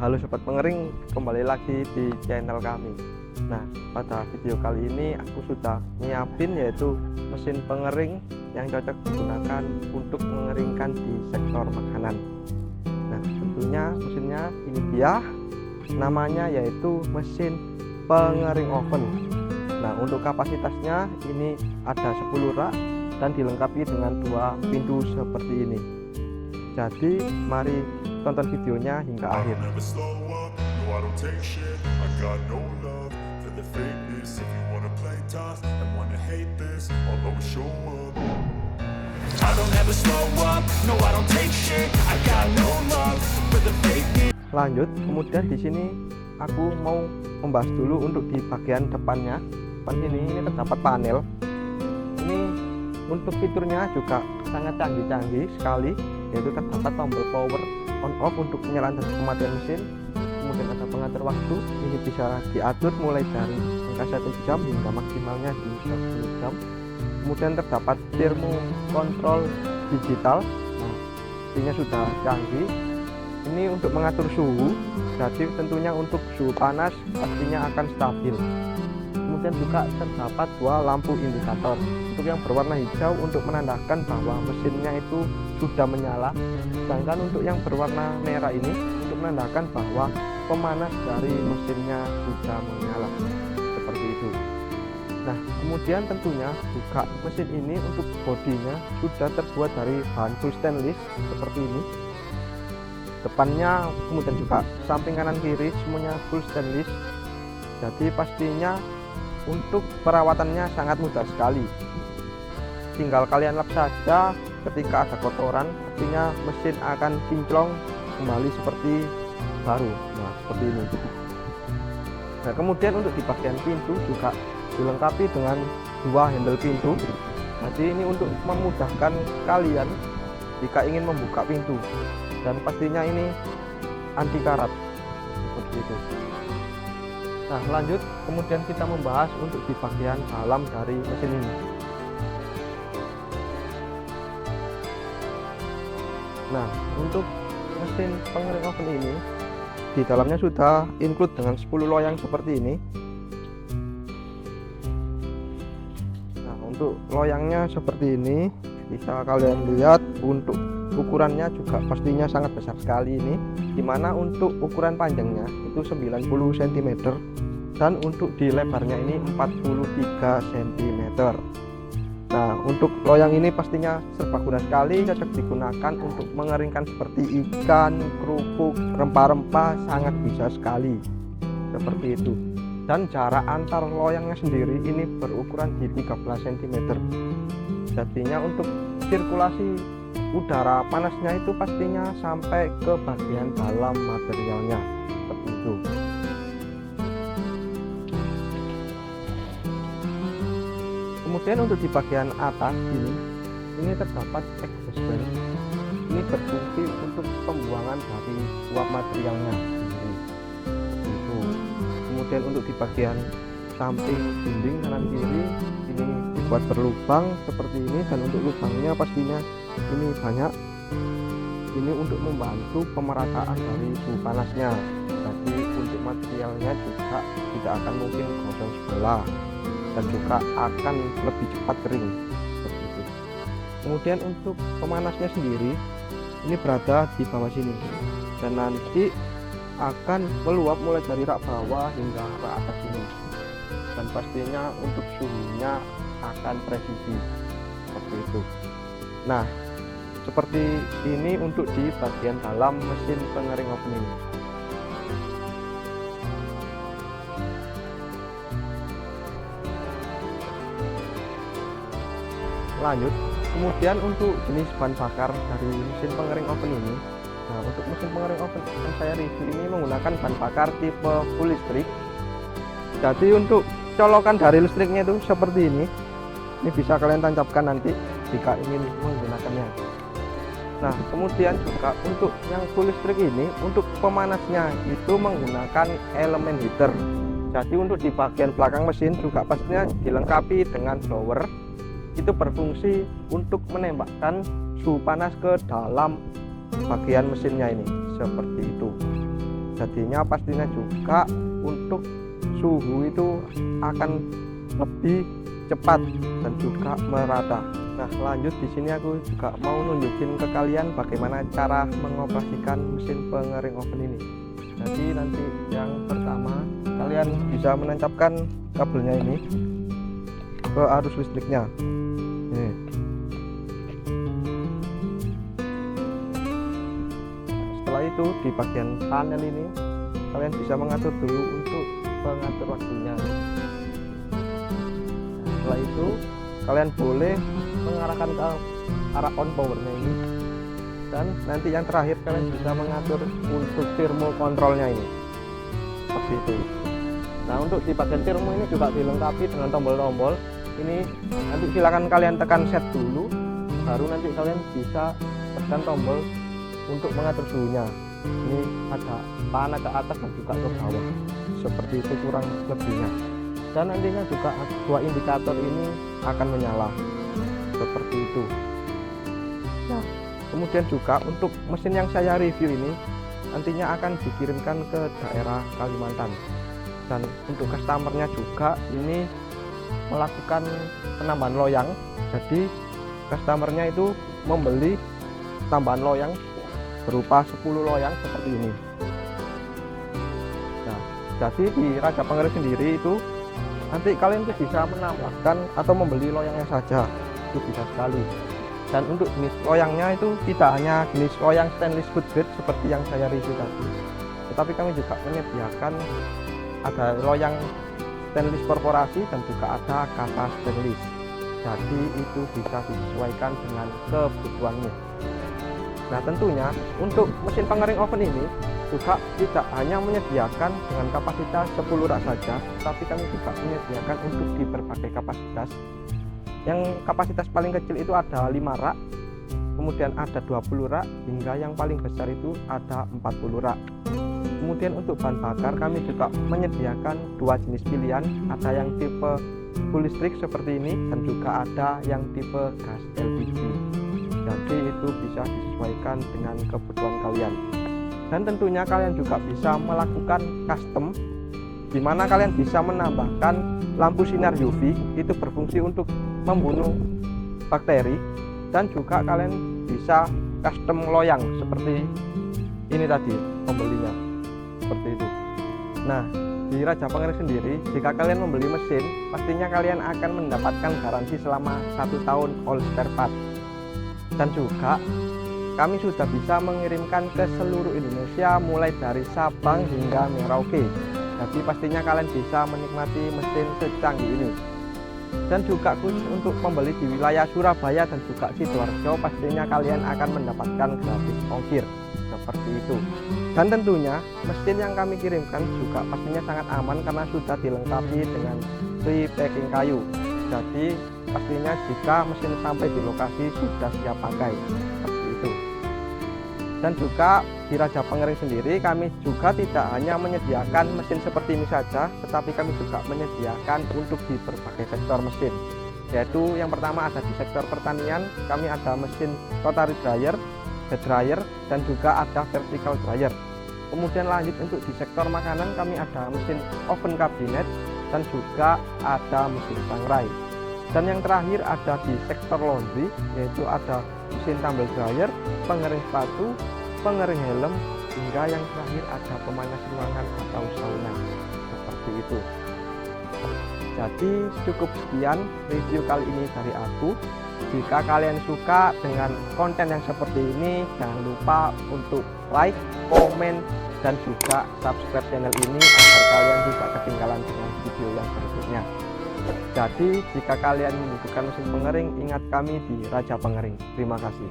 Halo sobat pengering, kembali lagi di channel kami. Nah, pada video kali ini aku sudah nyiapin yaitu mesin pengering yang cocok digunakan untuk mengeringkan di sektor makanan. Nah, tentunya mesinnya ini dia, namanya yaitu mesin pengering oven. Nah, untuk kapasitasnya ini ada 10 rak dan dilengkapi dengan 2 pintu seperti ini. Jadi mari tonton videonya hingga akhir. Lanjut, kemudian di sini aku mau membahas dulu untuk di bagian depannya. Depan ini terdapat panel. Ini untuk fiturnya juga sangat canggih-canggih sekali, yaitu terdapat tombol power on off untuk penyalahan dan kematian mesin. Kemudian ada pengatur waktu, ini bisa diatur mulai dari angka 1 jam hingga maksimalnya di 10 jam. Kemudian terdapat thermocontrol digital. Nah, ini sudah canggih. Ini untuk mengatur suhu, jadi tentunya untuk suhu panas pastinya akan stabil. Kemudian juga terdapat 2 lampu indikator. Untuk yang berwarna hijau untuk menandakan bahwa mesinnya itu sudah menyala, sedangkan untuk yang berwarna merah ini untuk menandakan bahwa pemanas dari mesinnya sudah menyala, seperti itu. Nah, kemudian tentunya juga mesin ini untuk bodinya sudah terbuat dari bahan full stainless seperti ini. Depannya kemudian juga samping kanan kiri semuanya full stainless, jadi pastinya untuk perawatannya sangat mudah sekali. Tinggal kalian lap saja ketika ada kotoran, artinya mesin akan kinclong kembali seperti baru. Nah, seperti ini. Nah, kemudian untuk di bagian pintu juga dilengkapi dengan 2 handle pintu. Jadi ini untuk memudahkan kalian jika ingin membuka pintu, dan pastinya ini anti karat seperti itu. Nah, lanjut, kemudian kita membahas untuk di bagian dalam dari mesin ini. Nah, untuk mesin pengering oven ini di dalamnya sudah include dengan 10 loyang seperti ini. Nah, untuk loyangnya seperti ini bisa kalian lihat. Untuk ukurannya juga pastinya sangat besar sekali ini, dimana untuk ukuran panjangnya itu 90 cm dan untuk di lebarnya ini 43 cm. Nah, untuk loyang ini pastinya serbaguna sekali, cocok digunakan untuk mengeringkan seperti ikan, kerupuk, rempah-rempah, sangat bisa sekali seperti itu. Dan jarak antar loyangnya sendiri ini berukuran di 13 cm. Jadinya untuk sirkulasi udara panasnya itu pastinya sampai ke bagian dalam materialnya seperti itu. Kemudian untuk di bagian atas ini terdapat exhaust fan. Ini berfungsi untuk pembuangan dari uap materialnya sendiri. Itu. Kemudian untuk di bagian samping dinding kanan kiri ini dibuat berlubang seperti ini, dan untuk lubangnya pastinya ini banyak. Ini untuk membantu pemerataan dari suhu panasnya. Jadi untuk materialnya juga tidak akan mungkin gosong sebelah dan juga akan lebih cepat kering seperti itu. Kemudian untuk pemanasnya sendiri ini berada di bawah sini, dan nanti akan meluap mulai dari rak bawah hingga rak atas ini, dan pastinya untuk suhunya akan presisi seperti itu. Nah, seperti ini untuk di bagian dalam mesin pengering oven ini. Lanjut, kemudian untuk jenis bahan bakar dari mesin pengering oven ini. Nah, untuk mesin pengering oven yang saya review ini menggunakan bahan bakar tipe full listrik. Jadi untuk colokan dari listriknya itu seperti ini. Ini bisa kalian tancapkan nanti jika ingin menggunakannya. Nah, kemudian juga untuk yang full listrik ini untuk pemanasnya itu menggunakan elemen heater. Jadi untuk di bagian belakang mesin juga pastinya dilengkapi dengan blower. Itu berfungsi untuk menembakkan suhu panas ke dalam bagian mesinnya ini seperti itu. jadinya pastinya juga untuk suhu itu akan lebih cepat dan juga merata. Nah, lanjut di sini aku juga mau nunjukin ke kalian bagaimana cara mengoperasikan mesin pengering oven ini. Jadi nanti yang pertama kalian bisa menancapkan kabelnya ini ke arus listriknya. Nih. Setelah itu di bagian panel ini kalian bisa mengatur dulu untuk pengatur waktunya. Setelah itu kalian boleh mengarahkan ke arah on powernya ini, dan nanti yang terakhir kalian bisa mengatur untuk thermal controlnya ini seperti itu. Nah, untuk di bagian thermal ini juga dilengkapi dengan tombol-tombol ini. Nanti silakan kalian tekan set dulu, baru nanti kalian bisa tekan tombol untuk mengatur suhunya. Ini ada panah ke atas dan juga ke bawah seperti itu kurang lebihnya. Dan nantinya juga dua indikator ini akan menyala seperti itu. Nah, kemudian juga untuk mesin yang saya review ini nantinya akan dikirimkan ke daerah Kalimantan, dan untuk customernya juga ini melakukan penambahan loyang. Jadi customernya itu membeli tambahan loyang berupa 10 loyang seperti ini. Nah, jadi di Raja Pengering sendiri itu nanti kalian tuh bisa menambahkan atau membeli loyangnya saja, itu bisa sekali. Dan untuk jenis loyangnya itu tidak hanya jenis loyang stainless food grade seperti yang saya review tadi, tetapi kami juga menyediakan ada loyang stainless korporasi dan juga ada kasa stainless. Jadi itu bisa disesuaikan dengan kebutuhanmu. Nah, tentunya untuk mesin pengering oven ini juga tidak hanya menyediakan dengan kapasitas 10 rak saja, tapi kami juga menyediakan untuk di berbagai kapasitas. Yang kapasitas paling kecil itu ada 5 rak, kemudian ada 20 rak, hingga yang paling besar itu ada 40 rak. Kemudian untuk bahan bakar kami juga menyediakan dua jenis pilihan, ada yang tipe full listrik seperti ini dan juga ada yang tipe gas LPG. Jadi itu bisa disesuaikan dengan kebutuhan kalian. Dan tentunya kalian juga bisa melakukan custom, di mana kalian bisa menambahkan lampu sinar UV, itu berfungsi untuk membunuh bakteri, dan juga kalian bisa custom loyang seperti ini tadi pembelinya seperti itu. Nah, di Raja Pengering sendiri, jika kalian membeli mesin, pastinya kalian akan mendapatkan garansi selama 1 tahun all spare part. Dan juga kami sudah bisa mengirimkan ke seluruh Indonesia mulai dari Sabang hingga Merauke. Jadi pastinya kalian bisa menikmati mesin secanggih ini. Dan juga khusus untuk membeli di wilayah Surabaya dan juga Sidoarjo, pastinya kalian akan mendapatkan gratis ongkir seperti itu. Dan tentunya mesin yang kami kirimkan juga pastinya sangat aman karena sudah dilengkapi dengan free packing kayu. Jadi pastinya jika mesin sampai di lokasi sudah siap pakai seperti itu. Dan juga di Raja Pengering sendiri kami juga tidak hanya menyediakan mesin seperti ini saja, tetapi kami juga menyediakan untuk di berbagai sektor mesin. Yaitu yang pertama ada di sektor pertanian, kami ada mesin rotary dryer, head dryer, dan juga ada vertical dryer. Kemudian lanjut untuk di sektor makanan kami ada mesin oven cabinet dan juga ada mesin sangrai. Dan yang terakhir ada di sektor laundry, yaitu ada mesin tumble dryer, pengering sepatu, pengering helm, hingga yang terakhir ada pemanas ruangan atau sauna seperti itu. Jadi cukup sekian review kali ini dari aku. Jika kalian suka dengan konten yang seperti ini, jangan lupa untuk like, komen, dan juga subscribe channel ini agar kalian tidak ketinggalan dengan video yang berikutnya. Jadi jika kalian membutuhkan mesin pengering, ingat kami di Raja Pengering. Terima kasih.